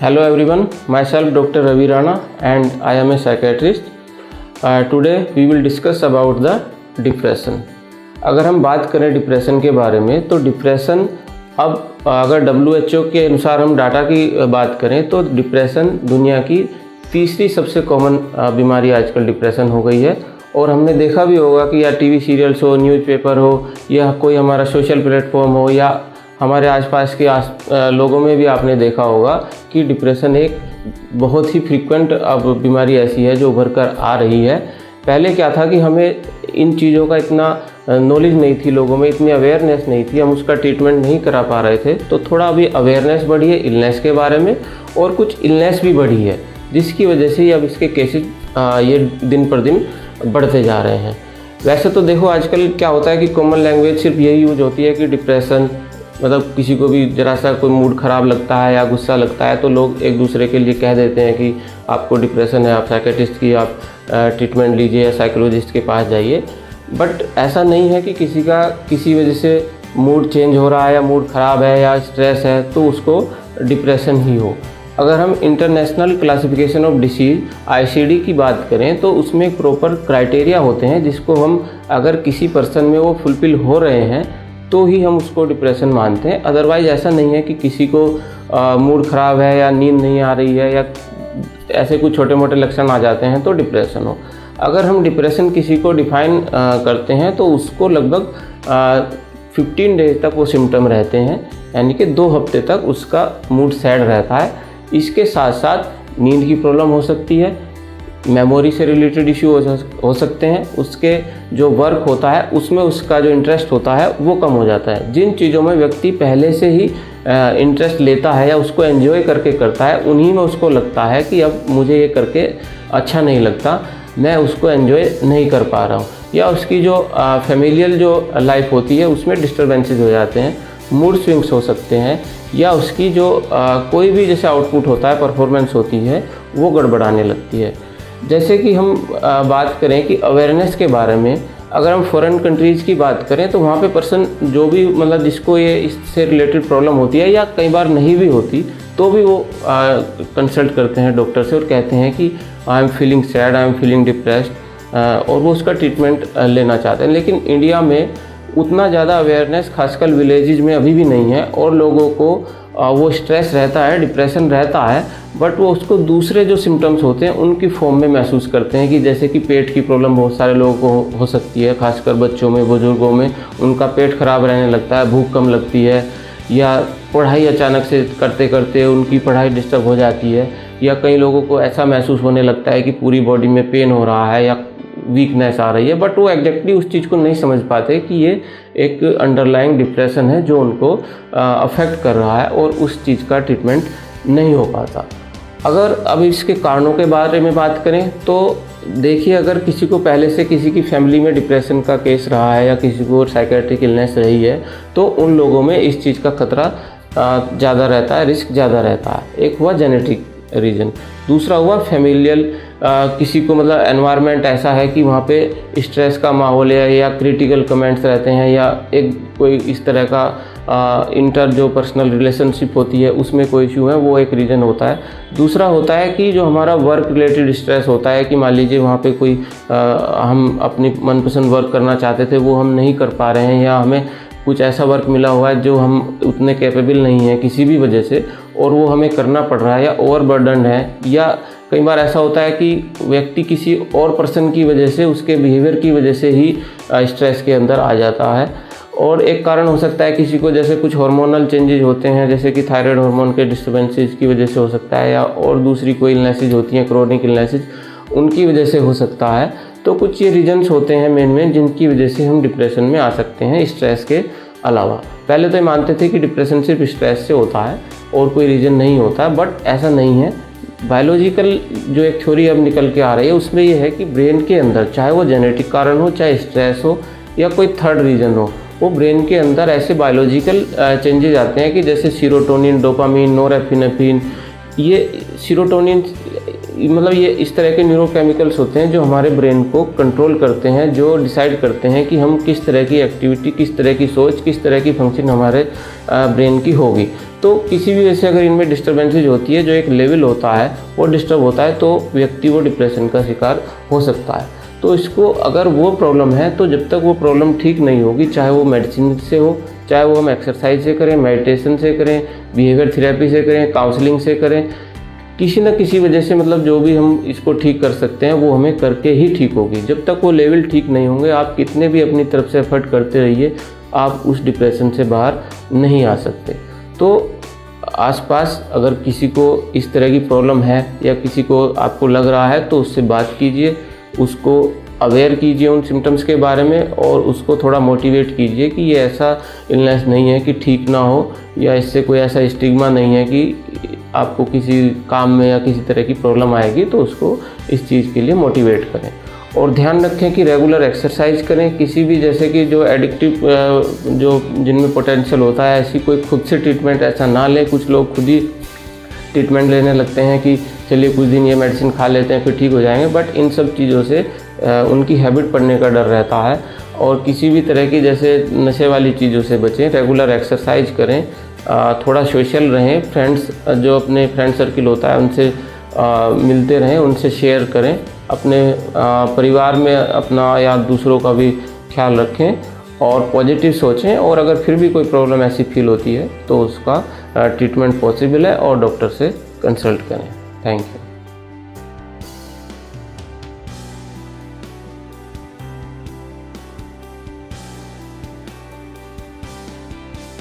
Hello everyone, myself Dr. Ravi Rana and I am a psychiatrist. Today we will discuss about the depression. अगर हम बात करें depression के बारे में तो डिप्रेशन अब अगर WHO के अनुसार हम डाटा की बात करें तो डिप्रेशन दुनिया की तीसरी सबसे कॉमन बीमारी आजकल डिप्रेशन हो गई है। और हमने देखा भी होगा कि या टीवी सीरियल्स हो, न्यूज़पेपर हो या कोई हमारा सोशल प्लेटफॉर्म हो या हमारे आसपास के लोगों में भी आपने देखा होगा कि डिप्रेशन एक बहुत ही फ्रीक्वेंट अब बीमारी ऐसी है जो उभर कर आ रही है। पहले क्या था कि हमें इन चीज़ों का इतना नॉलेज नहीं थी, लोगों में इतनी अवेयरनेस नहीं थी, हम उसका ट्रीटमेंट नहीं करा पा रहे थे। तो थोड़ा अभी अवेयरनेस बढ़ी है इलनेस के बारे में और कुछ इलनेस भी बढ़ी है, जिसकी वजह से अब इसके केसेस ये दिन पर दिन बढ़ते जा रहे हैं। वैसे तो देखो आजकल क्या होता है कि कॉमन लैंग्वेज सिर्फ यही यूज होती है कि डिप्रेशन, मतलब किसी को भी ज़रा सा कोई मूड ख़राब लगता है या गुस्सा लगता है तो लोग एक दूसरे के लिए कह देते हैं कि आपको डिप्रेशन है, आप साइकियाट्रिस्ट की आप ट्रीटमेंट लीजिए या साइकोलॉजिस्ट के पास जाइए। बट ऐसा नहीं है कि किसी का किसी वजह से मूड चेंज हो रहा है या मूड ख़राब है या स्ट्रेस है तो उसको डिप्रेशन ही हो। अगर हम international classification of disease ICD की बात करें तो उसमें एक प्रॉपर क्राइटेरिया होते हैं जिसको हम अगर किसी पर्सन में वो फुलफ़िल हो रहे हैं तो ही हम उसको डिप्रेशन मानते हैं। अदरवाइज़ ऐसा नहीं है कि किसी को मूड ख़राब है या नींद नहीं आ रही है या ऐसे कुछ छोटे मोटे लक्षण आ जाते हैं तो डिप्रेशन हो। अगर हम डिप्रेशन किसी को डिफ़ाइन करते हैं तो उसको लगभग 15 डेज तक वो सिम्टम रहते हैं, यानी कि 2 हफ्ते तक उसका मूड सैड रहता है। इसके साथ साथ नींद की प्रॉब्लम हो सकती है, मेमोरी से रिलेटेड इशू हो सकते हैं, उसके जो वर्क होता है उसमें उसका जो इंटरेस्ट होता है वो कम हो जाता है। जिन चीज़ों में व्यक्ति पहले से ही इंटरेस्ट लेता है या उसको एंजॉय करके करता है उन्हीं में उसको लगता है कि अब मुझे ये करके अच्छा नहीं लगता, मैं उसको एंजॉय नहीं कर पा रहा हूँ, या उसकी जो फैमिलियल जो लाइफ होती है उसमें डिस्टर्बेंसेस हो जाते हैं, मूड स्विंग्स हो सकते हैं, या उसकी जो कोई भी जैसे आउटपुट होता है, परफॉर्मेंस होती है वो गड़बड़ाने लगती है। जैसे कि हम बात करें कि अवेयरनेस के बारे में, अगर हम फॉरेन कंट्रीज़ की बात करें तो वहाँ पे पर्सन जो भी मतलब जिसको ये इससे रिलेटेड प्रॉब्लम होती है या कई बार नहीं भी होती तो भी वो कंसल्ट करते हैं डॉक्टर से और कहते हैं कि I am feeling sad, I am feeling depressed, और वो उसका ट्रीटमेंट लेना चाहते हैं। लेकिन इंडिया में उतना ज़्यादा अवेयरनेस खासकर विलेजेस में अभी भी नहीं है और लोगों को वो स्ट्रेस रहता है, डिप्रेशन रहता है, बट वो उसको दूसरे जो सिम्टम्स होते हैं उनकी फॉर्म में महसूस करते हैं कि जैसे कि पेट की प्रॉब्लम बहुत सारे लोगों को हो सकती है, खासकर बच्चों में, बुजुर्गों में उनका पेट खराब रहने लगता है, भूख कम लगती है, या पढ़ाई अचानक से करते करते उनकी पढ़ाई डिस्टर्ब हो जाती है, या कई लोगों को ऐसा महसूस होने लगता है कि पूरी बॉडी में पेन हो रहा है या वीकनेस आ रही है, बट वो एग्जैक्टली उस चीज़ को नहीं समझ पाते कि ये एक अंडरलाइंग डिप्रेशन है जो उनको अफेक्ट कर रहा है और उस चीज़ का ट्रीटमेंट नहीं हो पाता। अगर अब इसके कारणों के बारे में बात करें तो देखिए, अगर किसी को पहले से किसी की फैमिली में डिप्रेशन का केस रहा है या किसी को साइकियाट्रिक इलनेस रही है तो उन लोगों में इस चीज़ का खतरा ज़्यादा रहता है, रिस्क ज़्यादा रहता है। एक हुआ जेनेटिक रीजन, दूसरा हुआ फैमिलियल, किसी को मतलब एनवायरनमेंट ऐसा है कि वहाँ पे स्ट्रेस का माहौल है या क्रिटिकल कमेंट्स रहते हैं या एक कोई इस तरह का इंटर जो पर्सनल रिलेशनशिप होती है उसमें कोई इशू है, वो एक रीज़न होता है। दूसरा होता है कि जो हमारा वर्क रिलेटेड स्ट्रेस होता है कि मान लीजिए वहाँ पे कोई हम अपनी मनपसंद वर्क करना चाहते थे वो हम नहीं कर पा रहे हैं, या हमें कुछ ऐसा वर्क मिला हुआ है जो हम उतने कैपेबल नहीं हैं किसी भी वजह से और वो हमें करना पड़ रहा है, या ओवरबर्डन है, या कई बार ऐसा होता है कि व्यक्ति किसी और पर्सन की वजह से, उसके बिहेवियर की वजह से ही स्ट्रेस के अंदर आ जाता है। और एक कारण हो सकता है किसी को जैसे कुछ हार्मोनल चेंजेस होते हैं, जैसे कि थायराइड हार्मोन के डिस्टर्बेंसेस की वजह से हो सकता है, या और दूसरी कोई इलनेसेस होती हैं, क्रोनिक इलनेसेस, उनकी वजह से हो सकता है। तो कुछ ये रीजन्स होते हैं मेन जिनकी वजह से हम डिप्रेशन में आ सकते हैं स्ट्रेस के अलावा। पहले तो ये मानते थे कि डिप्रेशन सिर्फ स्ट्रेस से होता है और कोई रीज़न नहीं होता, बट ऐसा नहीं है। बायोलॉजिकल जो एक थ्योरी अब निकल के आ रही है उसमें ये है कि ब्रेन के अंदर, चाहे वो जेनेटिक कारण हो, चाहे स्ट्रेस हो या कोई थर्ड रीज़न हो, वो ब्रेन के अंदर ऐसे बायोलॉजिकल चेंजेस आते हैं कि जैसे सीरोटोनिन, डोपामिन, नोरेपिनेफ्रिन। ये सीरोटोनिन मतलब ये इस तरह के न्यूरोकेमिकल्स होते हैं जो हमारे ब्रेन को कंट्रोल करते हैं, जो डिसाइड करते हैं कि हम किस तरह की एक्टिविटी, किस तरह की सोच, किस तरह की फंक्शन हमारे ब्रेन की होगी। तो किसी भी वजह से अगर इनमें डिस्टर्बेंसेज होती है, जो एक लेवल होता है वो डिस्टर्ब होता है, तो व्यक्ति वो डिप्रेशन का शिकार हो सकता है। तो इसको अगर वो प्रॉब्लम है तो जब तक वो प्रॉब्लम ठीक नहीं होगी, चाहे वो मेडिसिन से हो, चाहे वो हम एक्सरसाइज से करें, मेडिटेशन से करें, बिहेवियर थेरेपी से करें, काउंसलिंग से करें, किसी न किसी वजह से मतलब जो भी हम इसको ठीक कर सकते हैं वो हमें करके ही ठीक होगी। जब तक वो लेवल ठीक नहीं होंगे, आप कितने भी अपनी तरफ से एफर्ट करते रहिए, आप उस डिप्रेशन से बाहर नहीं आ सकते। तो आसपास अगर किसी को इस तरह की प्रॉब्लम है या किसी को आपको लग रहा है तो उससे बात कीजिए, उसको अवेयर कीजिए उन सिम्टम्स के बारे में और उसको थोड़ा मोटिवेट कीजिए कि ये ऐसा इलनेस नहीं है कि ठीक ना हो, या इससे कोई ऐसा स्टिग्मा नहीं है कि आपको किसी काम में या किसी तरह की प्रॉब्लम आएगी, तो उसको इस चीज़ के लिए मोटिवेट करें। और ध्यान रखें कि रेगुलर एक्सरसाइज करें। किसी भी जैसे कि जो एडिक्टिव जो जिनमें पोटेंशियल होता है, ऐसी कोई खुद से ट्रीटमेंट ऐसा ना लें। कुछ लोग खुद ही ट्रीटमेंट लेने लगते हैं कि चलिए कुछ दिन ये मेडिसिन खा लेते हैं फिर ठीक हो जाएंगे, बट इन सब चीज़ों से उनकी हैबिट पड़ने का डर रहता है। और किसी भी तरह की जैसे नशे वाली चीज़ों से बचें, रेगुलर एक्सरसाइज करें, थोड़ा सोशल रहें, फ्रेंड्स जो अपने फ्रेंड सर्किल होता है उनसे मिलते रहें, उनसे शेयर करें, अपने परिवार में अपना या दूसरों का भी ख्याल रखें और पॉजिटिव सोचें। और अगर फिर भी कोई प्रॉब्लम ऐसी फील होती है तो उसका ट्रीटमेंट पॉसिबल है और डॉक्टर से कंसल्ट करें। Thank you.